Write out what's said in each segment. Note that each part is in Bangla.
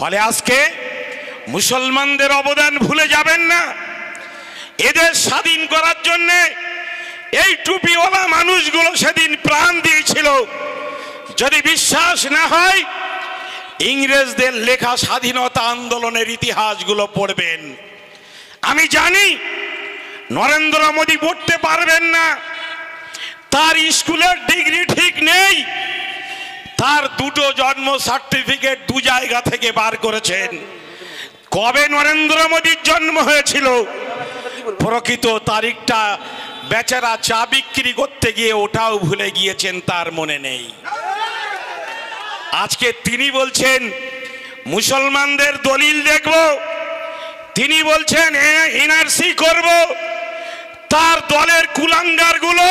ফলে আজকে মুসলমানদের অবদান ভুলে যাবেন না। এদের স্বাধীন করার জন্য এই টুপিওয়ালা মানুষগুলো সেদিন প্রাণ দিয়েছিল। যদি বিশ্বাস না হয় ইংরেজদের লেখা স্বাধীনতা আন্দোলনের ইতিহাসগুলো পড়বেন। আমি জানি নরেন্দ্র মোদী পড়তে পারবেন না, তার স্কুলের ডিগ্রি ঠিক নেই, তার দুটো জন্ম সার্টিফিকেট দু জায়গা থেকে বার করেছেন। কবে নরেন্দ্র মোদীর জন্ম হয়েছিল প্রকৃত তারিখটা বেচারা চা বিক্রি করতে গিয়ে ওটাও ভুলে গিয়েছেন, তার মনে নেই। আজকে তিনি বলছেন মুসলমানদের দলিল দেখব, তিনি বলছেন এনআরসি করব। তার দলের কুলাঙ্গারগুলো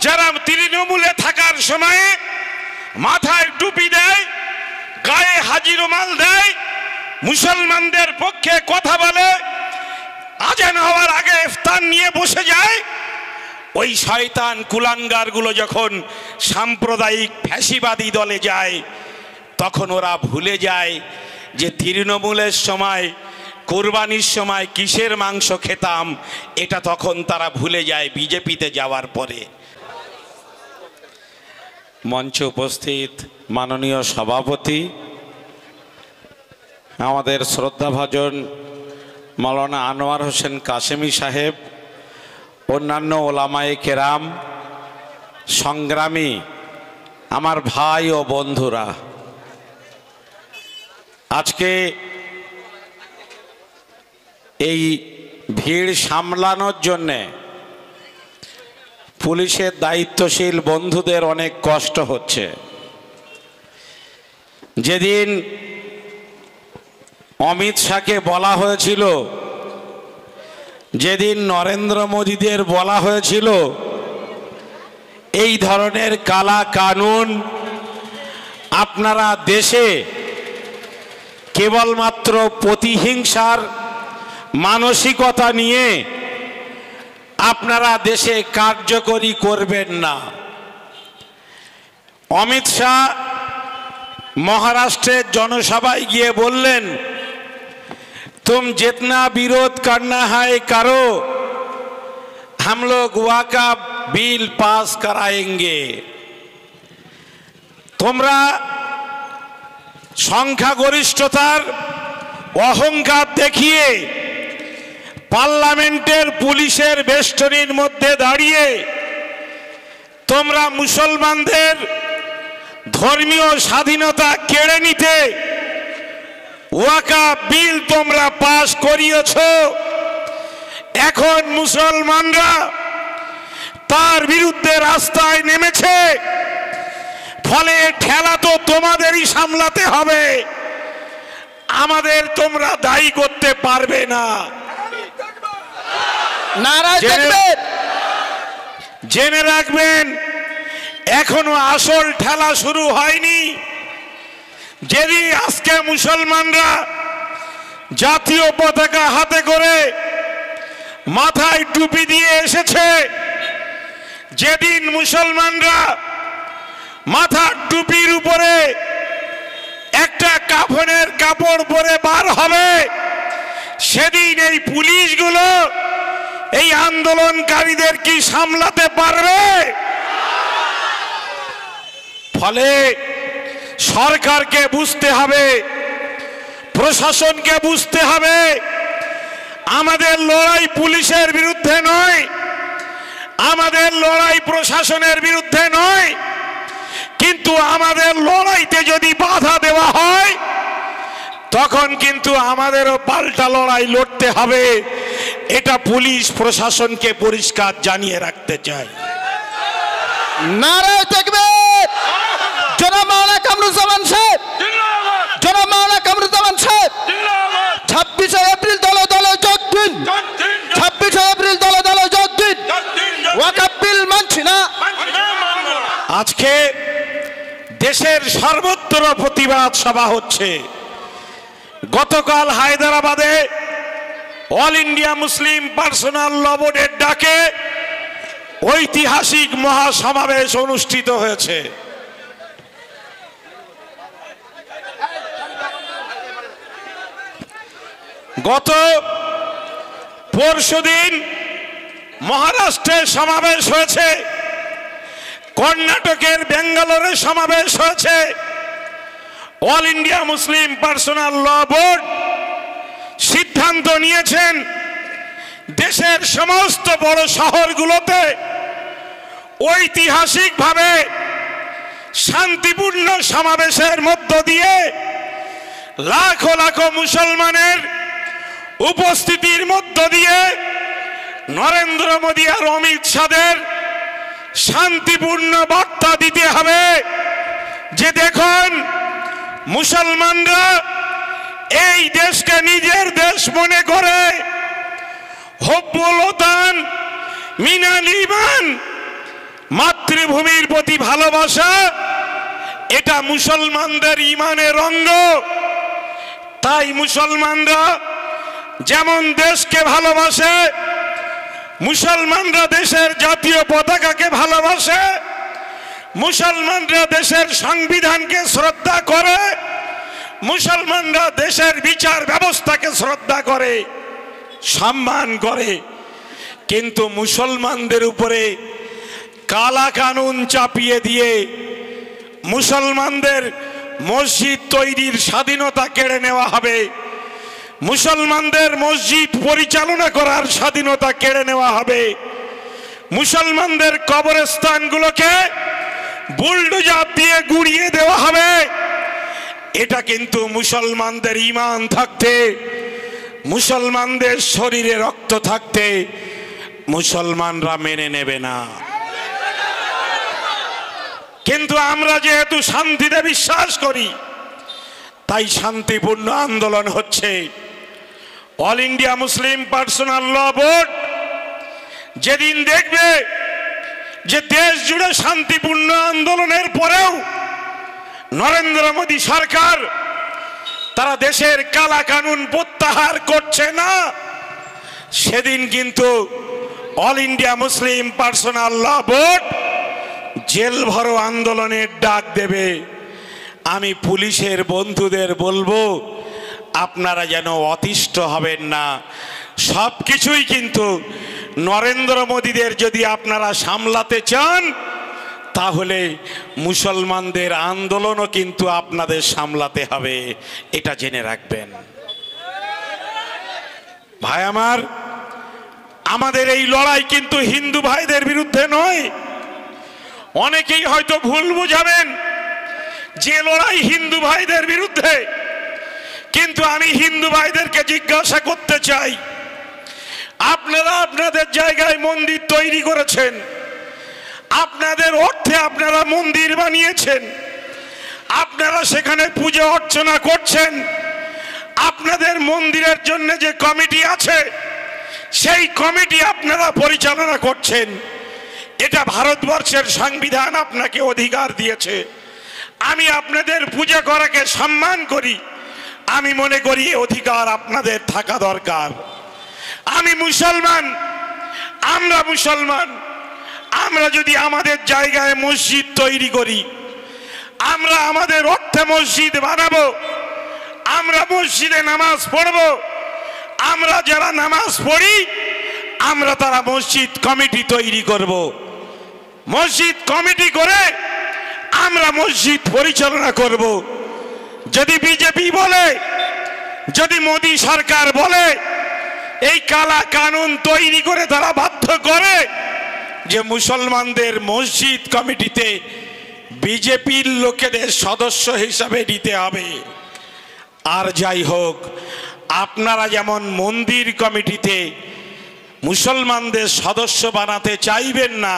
যারা তৃণমূলে থাকার সময়ে মাথায় টুপি দেয়, গায়ে হাজি রুমাল দেয়, মুসলমানদের পক্ষে কথা বলে, আজান হওয়ার আগে ইফতার নিয়ে বসে যায়, ওই শয়তান কুলাঙ্গারগুলো যখন সাম্প্রদায়িক ফ্যাসিবাদী দলে যায় তখন ওরা ভুলে যায় যে তৃণমূলের সময় কোরবানির সময় কিসের মাংস খেতাম, এটা তখন তারা ভুলে যায় বিজেপিতে যাওয়ার পরে। মঞ্চে উপস্থিত মাননীয় সভাপতি আমাদের শ্রদ্ধাভাজন মাওলানা আনোয়ার হোসেন কাশেমি সাহেব, অন্যান্য ওলামায়ে কেরাম, সংগ্রামী আমার ভাই ও বন্ধুরা, আজকে এই ভিড় সামলানোর জন্যে পুলিশের দায়িত্বশীল বন্ধুদের অনেক কষ্ট হচ্ছে। যেদিন অমিত শাহকে বলা হয়েছিল, যেদিন নরেন্দ্র মোদীদের বলা হয়েছিল এই ধরনের কালা কানুন আপনারা দেশে কেবলমাত্র প্রতিহিংসার মানসিকতা নিয়ে আপনারা দেশে কার্যকরী করবেন না। অমিত শাহ মহারাষ্ট্রের জনসভায় গিয়ে বললেন, तुम जितना विरोध करना है करो, हम लोग वाका बिल पास कराएंगे। তোমরা সংখ্যাগরিষ্ঠতার অহংকার দেখিয়ে পার্লামেন্টের পুলিশের বেষ্টনীর মধ্যে দাঁড়িয়ে তোমরা মুসলমানদের ধর্মীয় স্বাধীনতা কেড়ে নিতে ওয়াকা বিল তোমরা পাস করিয়েছ। এখন মুসলমানরা তার বিরুদ্ধে রাস্তায় নেমেছে, ফলে ঠেলা তো তোমাদেরই সামলাতে হবে, আমাদের তোমরা দায়ী করতে পারবে না। জেনে রাখবেন এখনো আসল ঠেলা শুরু হয়নি। যেদিন আজকে মুসলমানরা জাতীয় পতাকা হাতে করে মাথায় টুপি দিয়ে এসেছে, যেদিন মুসলমানরা মাথার টুপির উপরে একটা কাফনের কাপড় পরে বার হবে, সেদিন এই পুলিশগুলো এই আন্দোলনকারীদের কি সামলাতে পারবে? ফলে সরকারকে বুঝতে হবে, প্রশাসনকে বুঝতে হবে, আমাদের লড়াই পুলিশের বিরুদ্ধে নয়, আমাদের লড়াই প্রশাসনের বিরুদ্ধে নয়, কিন্তু আমাদের লড়াইতে যদি বাধা দেওয়া হয় তখন কিন্তু আমাদেরও পাল্টা লড়াই লড়তে হবে। এটা পুলিশ প্রশাসনকে পরিষ্কার জানিয়ে রাখতে চাই। নারায়ে তাকবীর। জনাব মাওলানা কামরুজ্জামান সাহেব, জনাব মাওলানা কামরুজ্জামান সাহেব, 26 এপ্রিল দলে দলে যোগ দিন, 26 এপ্রিল দলে দলে যোগ দিন, ওয়াকফ বিল মানছি না। আজকে দেশের সর্বত্র প্রতিবাদ সভা হচ্ছে। গতকাল হায়দ্রাবাদে অল ইন্ডিয়া মুসলিম পার্সোনাল ল বোর্ডের ডাকে ঐতিহাসিক মহাসমাবেশ অনুষ্ঠিত হয়েছে। গত পরশুদিন মহারাষ্ট্রে সমাবেশ হয়েছে, কর্ণাটকের বেঙ্গালোরে সমাবেশ হয়েছে। অল ইন্ডিয়া মুসলিম পার্সোনাল ল বোর্ড সিদ্ধান্ত নিয়েছেন দেশের সমস্ত বড় শহরগুলোতে ঐতিহাসিকভাবে শান্তিপূর্ণ সমাবেশের মধ্য দিয়ে লাখো লাখো মুসলমানের উপস্থিতির মধ্য দিয়ে নরেন্দ্র মোদী আর অমিত শাহের শান্তিপূর্ণ বার্তা দিতে হবে যে দেখুন, মুসলমানরা এই দেশকে নিজের দেশ মনে করে হব্বুল ওতান মিনাল ঈমান, মাতৃভূমির প্রতি ভালোবাসা এটা মুসলমানদের ঈমানের অঙ্গ। তাই মুসলমানরা যেমন দেশকে ভালোবাসে, মুসলমানরা দেশের জাতীয় পতাকাকে ভালোবাসে, মুসলমানরা দেশের সংবিধানকে শ্রদ্ধা করে, মুসলমানরা দেশের বিচার ব্যবস্থাকে শ্রদ্ধা করে, সম্মান করে, কিন্তু মুসলমানদের উপরে কালা কানুন চাপিয়ে দিয়ে মুসলমানদের মসজিদ তৈরির স্বাধীনতা কেড়ে নেওয়া হবে, মুসলমানদের মসজিদ পরিচালনা করার স্বাধীনতা কেড়ে নেওয়া হবে, মুসলমানদের কবরস্থানগুলোকে বুলডোজার দিয়ে গুড়িয়ে দেওয়া হবে। এটা কিন্তু মুসলমানদের ঈমান থাকতে, মুসলমানদের শরীরে রক্ত থাকতে মুসলমানরা মেনে নেবে না। কিন্তু আমরা যেহেতু শান্তিতে বিশ্বাস করি, তাই শান্তিপূর্ণ আন্দোলন হচ্ছে। অল ইন্ডিয়া মুসলিম পার্সোনাল ল বোর্ড যেদিন দেখবে যে দেশ জুড়ে শান্তিপূর্ণ আন্দোলনের পরেও নরেন্দ্র মোদী সরকার তারা দেশের কালা কানুন প্রত্যাহার করছে না, সেদিন কিন্তু অল ইন্ডিয়া মুসলিম পার্সোনাল ল বোর্ড জেল ভরো আন্দোলনের ডাক দেবে। আমি পুলিশের বন্ধুদের বলবো, আপনারা যেন অতিষ্ঠ হবেন না। সব কিছুই কিন্তু নরেন্দ্র মোদীদের যদি আপনারা সামলাতে চান, তাহলে মুসলমানদের আন্দোলনও কিন্তু আপনাদের সামলাতে হবে, এটা জেনে রাখবেন। ভাই আমার, আমাদের এই লড়াই কিন্তু হিন্দু ভাইদের বিরুদ্ধে নয়। অনেকেই হয়তো ভুল বুঝাবেন যে লড়াই হিন্দু ভাইদের বিরুদ্ধে, কিন্তু আমি হিন্দু ভাইদেরকে জিজ্ঞাসা করতে চাই, আপনারা আপনাদের জায়গায় মন্দির তৈরি করেছেন, আপনাদের অর্থে আপনারা মন্দির বানিয়েছেন, আপনারা সেখানে পূজা অর্চনা করছেন, আপনাদের মন্দিরের জন্য যে কমিটি আছে সেই কমিটি আপনারা পরিচালনা করছেন। এটা ভারতবর্ষের সংবিধান আপনাকে অধিকার দিয়েছে। আমি আপনাদের পূজা করাকে সম্মান করি, আমি মনে করি এই অধিকার আপনাদের থাকা দরকার। আমি মুসলমান, আমরা মুসলমান, আমরা যদি আমাদের জায়গায় মসজিদ তৈরি করি, আমরা আমাদের অর্থে মসজিদ বানাবো, আমরা মসজিদে নামাজ পড়বো, আমরা যারা নামাজ পড়ি আমরা তারা মসজিদ কমিটি তৈরি করব, মসজিদ কমিটি করে আমরা মসজিদ পরিচালনা করব। যদি বিজেপি বলে, যদি মোদী সরকার বলে, এই কালা কানুন তৈরি করে তারা বাধ্য করে যে মুসলমানদের মসজিদ কমিটিতে বিজেপির লোকেদের সদস্য হিসাবে দিতে হবে। আর যাই হোক, আপনারা যেমন মন্দির কমিটিতে মুসলমানদের সদস্য বানাতে চাইবেন না,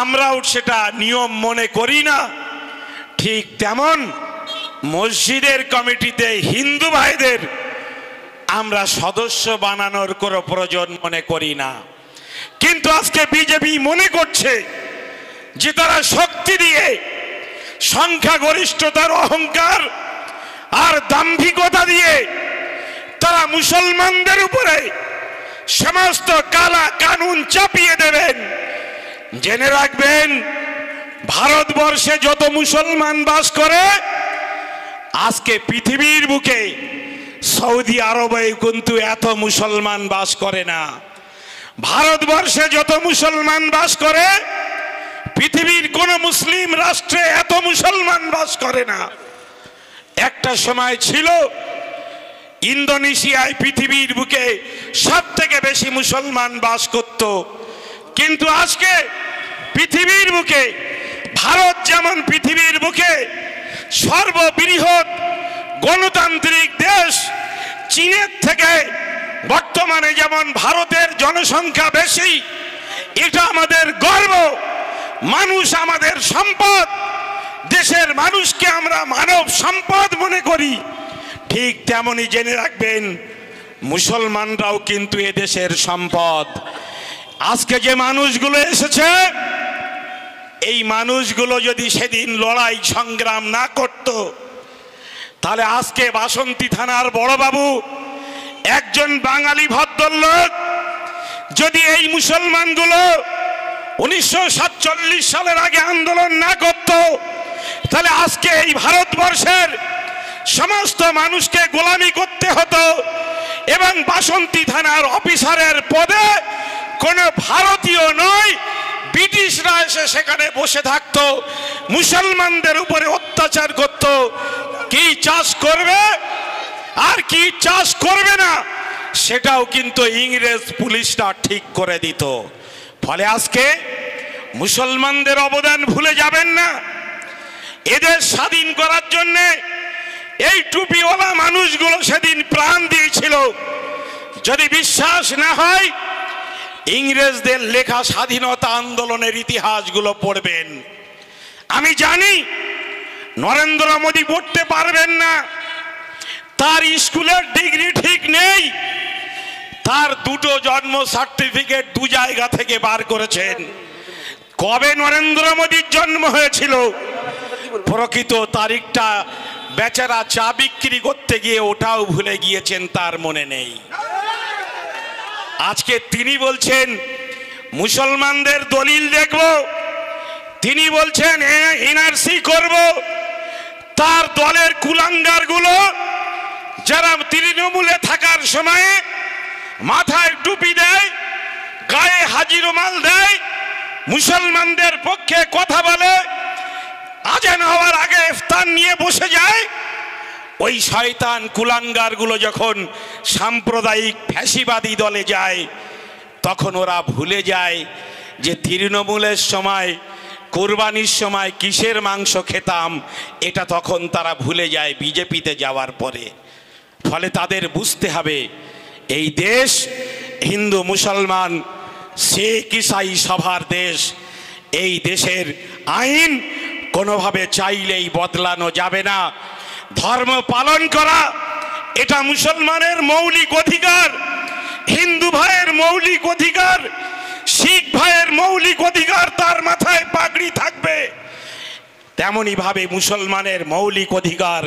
আমরাও সেটা নিয়ম মনে করি না, ঠিক তেমন মসজিদের কমিটিতে হিন্দু ভাইদের আমরা সদস্য বানানোর কোনো প্রয়োজন মনে করি না। কিন্তু আজকে বিজেপি মনে করছে যে তারা শক্তি দিয়ে, সংখ্যাগরিষ্ঠতার অহংকার আর দাম্ভিকতা দিয়ে তারা মুসলমানদের উপরে সমস্ত কালা কানুন চাপিয়ে দেবেন। জেনে রাখবেন, ভারতবর্ষে যত মুসলমান বাস করে, আজকে পৃথিবীর বুকে সৌদি আরবে কিন্তু এত মুসলমান বাস করে না। ভারতবর্ষে যত মুসলমান বাস করে পৃথিবীর কোন মুসলিম রাষ্ট্রে এত মুসলমান বাস করে না। একটা সময় ছিল ইন্দোনেশিয়ায় পৃথিবীর বুকে সব থেকে বেশি মুসলমান বাস করত, কিন্তু আজকে পৃথিবীর বুকে ভারত যেমন পৃথিবীর বুকে সর্ববৃহৎ গণতান্ত্রিক দেশ, চীনের থেকে বর্তমানে যেমন ভারতের জনসংখ্যা বেশি, এটা আমাদের গর্ব। মানুষ আমাদের সম্পদ, দেশের মানুষকে আমরা মানব সম্পদ মনে করি। ঠিক তেমনি জেনে রাখবেন মুসলমানরাও কিন্তু এ দেশের সম্পদ। আজকে যে মানুষগুলো এসেছে, এই মানুষগুলো যদি সেদিন লড়াই সংগ্রাম না করত, তাহলে আজকে বাসন্তী থানার বড়বাবু একজন বাঙালি ভদ্রলোক যদি এই মুসলমানগুলো 1947 সালের আগে আন্দোলন না করত, তাহলে আজকে এই ভারতবর্ষের সমস্ত মানুষকে গোলামি করতে হতো এবং বাসন্তী থানার অফিসারের পদে কোনো ভারতীয় নয়, ব্রিটিশরা এসে সেখানে বসে থাকতো, মুসলমানদের উপরে অত্যাচার করত। কি চাষ করবে আর কি চাষ করবে না সেটাও কিন্তু ইংরেজ পুলিশরা ঠিক করে দিত। ফলে আজকে মুসলমানদের অবদান ভুলে যাবেন না। এদের স্বাধীন করার জন্য এই টুপিওয়ালা মানুষগুলো সেদিন প্রাণ দিয়েছিল। যদি বিশ্বাস না হয়, ইংরেজদের লেখা স্বাধীনতা আন্দোলনের ইতিহাসগুলো পড়বেন। আমি জানি নরেন্দ্র মোদী পড়তে পারবেন না, তার স্কুলের ডিগ্রি ঠিক নেই, তার দুটো জন্ম সার্টিফিকেট দু জায়গা থেকে বার করেছেন। কবে নরেন্দ্র মোদীর জন্ম হয়েছিল প্রকৃত তারিখটা বেচারা চা বিক্রি করতে গিয়ে ওটাও ভুলে গিয়েছেন, তার মনে নেই। আজকে তিনি বলছেন মুসলমানদের দলিল দেখব, তিনি বলছেন এনআরসি করব। তার দলের কুলাঙ্গারগুলো যারা তৃণমূলে থাকার সময়ে মাথায় টুপি দেয়, গায়ে হাজি রুমাল দেয়, মুসলমানদের পক্ষে কথা বলে, আজান হওয়ার আগে ইফতার নিয়ে বসে যায়, ওই শয়তান কুলাঙ্গারগুলো যখন সাম্প্রদায়িক ফ্যাসিবাদী দলে যায়, তখন ওরা ভুলে যায় যে তৃণমূলের সময় কোরবানির সময় কিসের মাংস খেতাম, এটা তখন তারা ভুলে যায় বিজেপিতে যাওয়ার পরে। ফলে তাদের বুঝতে হবে এই দেশ হিন্দু মুসলমান শিখ ইসাই সবার দেশ। এই দেশের আইন কোনোভাবে চাইলেই বদলানো যাবে না। ধর্ম পালন করা এটা মুসলমানের মৌলিক অধিকার, হিন্দু ভাইয়ের মৌলিক অধিকার, শিখ ভাইয়ের মৌলিক অধিকার, তার মাথায় পাগড়ি থাকবে। তেমনি ভাবে মুসলমানের মৌলিক অধিকার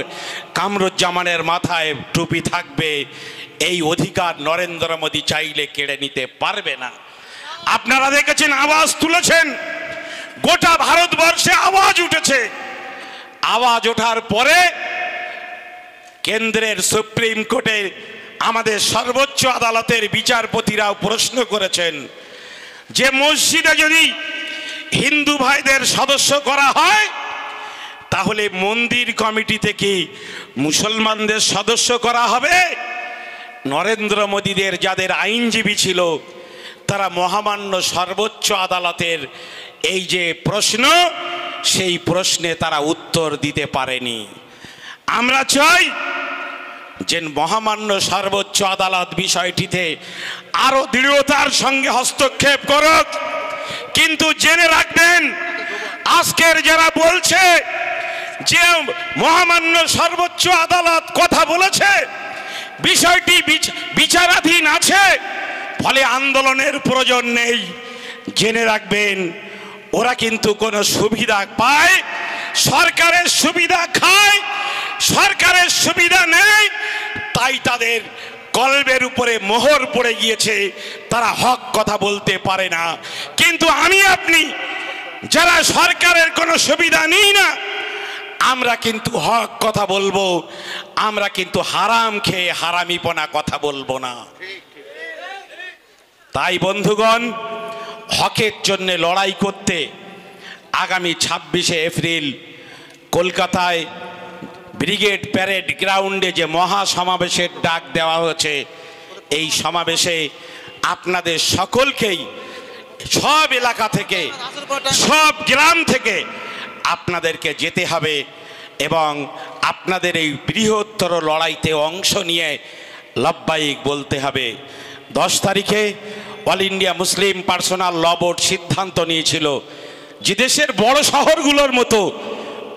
কামরুজ্জামানের মাথায় টুপি থাকবে। এই অধিকার নরেন্দ্র মোদী চাইলে কেড়ে নিতে পারবে না। আপনারা দেখেছেন, আওয়াজ তুলেছেন, গোটা ভারতবর্ষে আওয়াজ উঠেছে। আওয়াজ ওঠার পরে কেন্দ্রের সুপ্রিম কোর্টে আমাদের সর্বোচ্চ আদালতের বিচারপতিরাও প্রশ্ন করেছেন যে মসজিদে যদি হিন্দু ভাইদের সদস্য করা হয়, তাহলে মন্দির কমিটি থেকে মুসলমানদের সদস্য করা হবে। নরেন্দ্র মোদীদের যাদের আইনজীবী ছিল, তারা মহামান্য সর্বোচ্চ আদালতের এই যে প্রশ্ন, সেই প্রশ্নে তারা উত্তর দিতে পারেনি। আমরা চাই যে মহামান্য সর্বোচ্চ আদালত বিষয়টিতে আরো দৃঢ়তার সঙ্গে হস্তক্ষেপ করুক। কিন্তু জেনে রাখবেন, আজকের যারা বলছে যে মহামান্য সর্বোচ্চ আদালত কথা বলেছে, বিষয়টি বিচারাধীন আছে, ফলে আন্দোলনের প্রয়োজন নেই, জেনে রাখবেন ওরা কিন্তু কোনো সুবিধা পায়, সরকারের সুবিধা খায়, সরকারের সুবিধা নেই, তাই তাদের কলবের উপরে মোহর পড়ে গিয়েছে, তারা হক কথা বলতে পারে না। কিন্তু আমি আপনি যারা সরকারের কোনো সুবিধা নিই না, আমরা কিন্তু হক কথা বলবো, আমরা কিন্তু হারাম খেয়ে হারামিপনা কথা বলবো না। তাই বন্ধুগণ, হকের জন্য লড়াই করতে আগামী 26শে এপ্রিল কলকাতায় ব্রিগেড প্যারেড গ্রাউন্ডে যে মহা সমাবেশের ডাক দেওয়া হয়েছে, এই সমাবেশে আপনাদের সকলকেই সব এলাকা থেকে, সব গ্রাম থেকে আপনাদেরকে যেতে হবে এবং আপনাদের এই বৃহত্তর লড়াইতে অংশ নিয়ে লব্বাইক বলতে হবে। 10 তারিখে অল ইন্ডিয়া মুসলিম পার্সোনাল ল বোর্ড সিদ্ধান্ত নিয়েছিল যে দেশের বড় শহরগুলোর মতো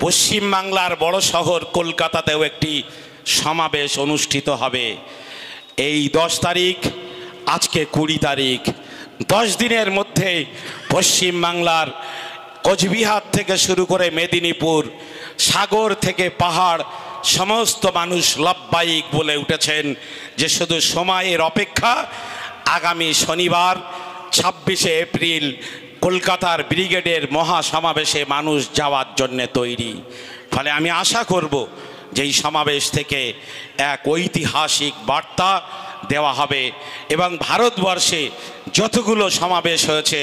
পশ্চিমবাংলার বড় শহর কলকাতাতেও একটি সমাবেশ অনুষ্ঠিত হবে। এই 10 তারিখ, আজকে 20 তারিখ, 10 দিনের মধ্যে পশ্চিমবাংলার কোচবিহার থেকে শুরু করে মেদিনীপুর, সাগর থেকে পাহাড়, সমস্ত মানুষ লব্বাইক বলে উঠেছেন যে শুধু সময়ের অপেক্ষা। আগামী শনিবার 26শে এপ্রিল কলকাতার ব্রিগেডের মহা সমাবেশে মানুষ যাওয়ার জন্য তৈরি। ফলে আমি আশা করব যে এই সমাবেশ থেকে এক ঐতিহাসিক বার্তা দেওয়া হবে এবং ভারতবর্ষে যতগুলো সমাবেশ হয়েছে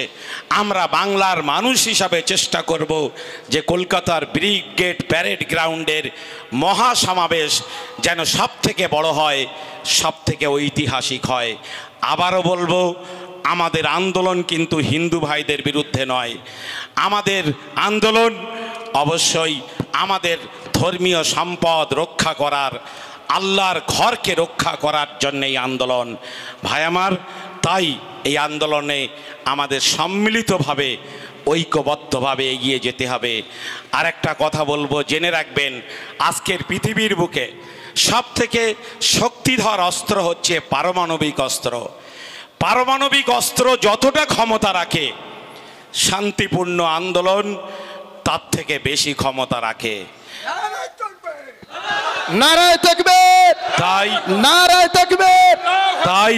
আমরা বাংলার মানুষ হিসাবে চেষ্টা করব যে কলকাতার ব্রিগেড প্যারেড গ্রাউন্ডের মহা সমাবেশ যেন সব থেকে বড় হয়, সব থেকে ঐতিহাসিক হয়। আবারও বলবো, আমাদের আন্দোলন কিন্তু হিন্দু ভাইদের বিরুদ্ধে নয়। আমাদের আন্দোলন অবশ্যই আমাদের ধর্মীয় সম্পদ রক্ষা করার, আল্লাহর ঘরকে রক্ষা করার জন্য এই আন্দোলন ভাই আমার। তাই এই আন্দোলনে আমাদের সম্মিলিতভাবে ঐক্যবদ্ধভাবে এগিয়ে যেতে হবে। আর একটা কথা বলবো, জেনে রাখবেন, আজকের পৃথিবীর বুকে সব থেকে শক্তিধর অস্ত্র হচ্ছে পারমাণবিক অস্ত্র। পারমাণবিক অস্ত্র যতটা ক্ষমতা রাখে, শান্তিপূর্ণ আন্দোলন তার থেকে বেশি ক্ষমতা রাখে। নারায়ে তাকবীর, তাই নারায়ে তাকবীর। তাই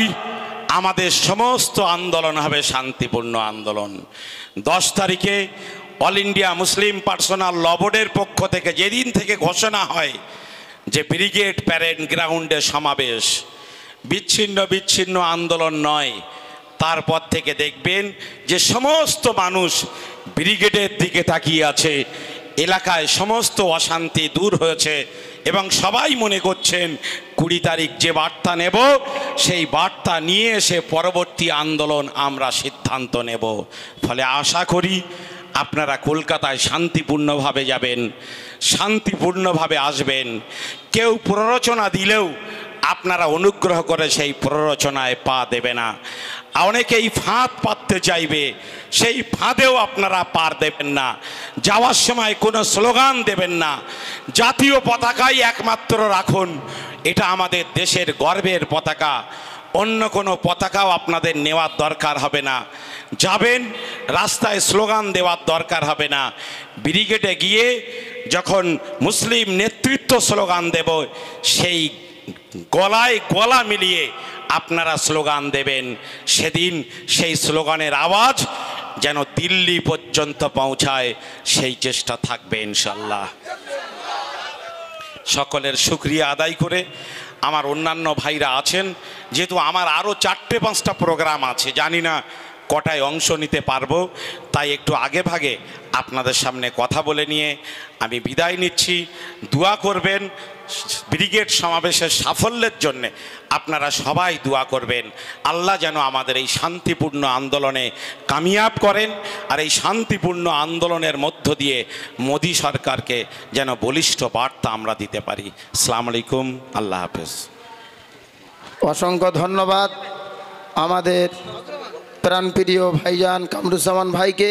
আমাদের সমস্ত আন্দোলন হবে শান্তিপূর্ণ আন্দোলন। 10 তারিখে অল ইন্ডিয়া মুসলিম পার্সোনাল ল বোর্ডের পক্ষ থেকে যেদিন থেকে ঘোষণা হয় যে ব্রিগেড প্যারেড গ্রাউন্ডে সমাবেশ, বিচ্ছিন্ন আন্দোলন নয়, তারপর থেকে দেখবেন যে সমস্ত মানুষ ব্রিগেডের দিকে তাকিয়ে আছে। এলাকায় সমস্ত অশান্তি দূর হয়েছে এবং সবাই মনে করছেন 20 তারিখ যে বার্তা নেব, সেই বার্তা নিয়ে এসে পরবর্তী আন্দোলন আমরা সিদ্ধান্ত নেব। ফলে আশা করি আপনারা কলকাতায় শান্তিপূর্ণভাবে যাবেন, শান্তিপূর্ণভাবে আসবেন। কেউ প্ররোচনা দিলেও আপনারা অনুগ্রহ করে সেই প্ররোচনায় পা দেবে না। অনেকেই ফাঁদ পাততে চাইবে, সেই ফাঁদেও আপনারা পার দেবেন না। যাওয়ার সময় কোনো স্লোগান দেবেন না। জাতীয় পতাকাই একমাত্র রাখুন, এটা আমাদের দেশের গর্বের পতাকা। অন্য কোনো পতাকাও আপনাদের নেওয়ার দরকার হবে না। যাবেন, রাস্তায় স্লোগান দেওয়ার দরকার হবে না। ব্রিগেডে গিয়ে যখন মুসলিম নেতৃত্ব স্লোগান দেব, সেই গলায় গলা মিলিয়ে আপনারা স্লোগান দেবেন। সেদিন সেই স্লোগানের আওয়াজ যেন দিল্লি পর্যন্ত পৌঁছায়, সেই চেষ্টা থাকবে ইনশাল্লাহ। সকলের শুকরিয়া আদায় করে আমার অন্যান্য ভাইরা আছেন, যেহেতু আমার আরও 4-5টা প্রোগ্রাম আছে, জানি না কটায় অংশ নিতে পারবো, তাই একটু আগে ভাগে আপনাদের সামনে কথা বলে নিয়ে আমি বিদায় নিচ্ছি। দোয়া করবেন ব্রিগেড সমাবেশের সাফল্যের জন্যে, আপনারা সবাই দোয়া করবেন আল্লাহ যেন আমাদের এই শান্তিপূর্ণ আন্দোলনে কামিয়াব করেন, আর এই শান্তিপূর্ণ আন্দোলনের মধ্য দিয়ে মোদি সরকারকে যেন বলিষ্ঠ বার্তা আমরা দিতে পারি। আসসালামু আলাইকুম, আল্লাহ হাফেজ। অসংখ্য ধন্যবাদ আমাদের প্রাণপ্রিয় ভাইজান কামরুজ্জামান ভাইকে।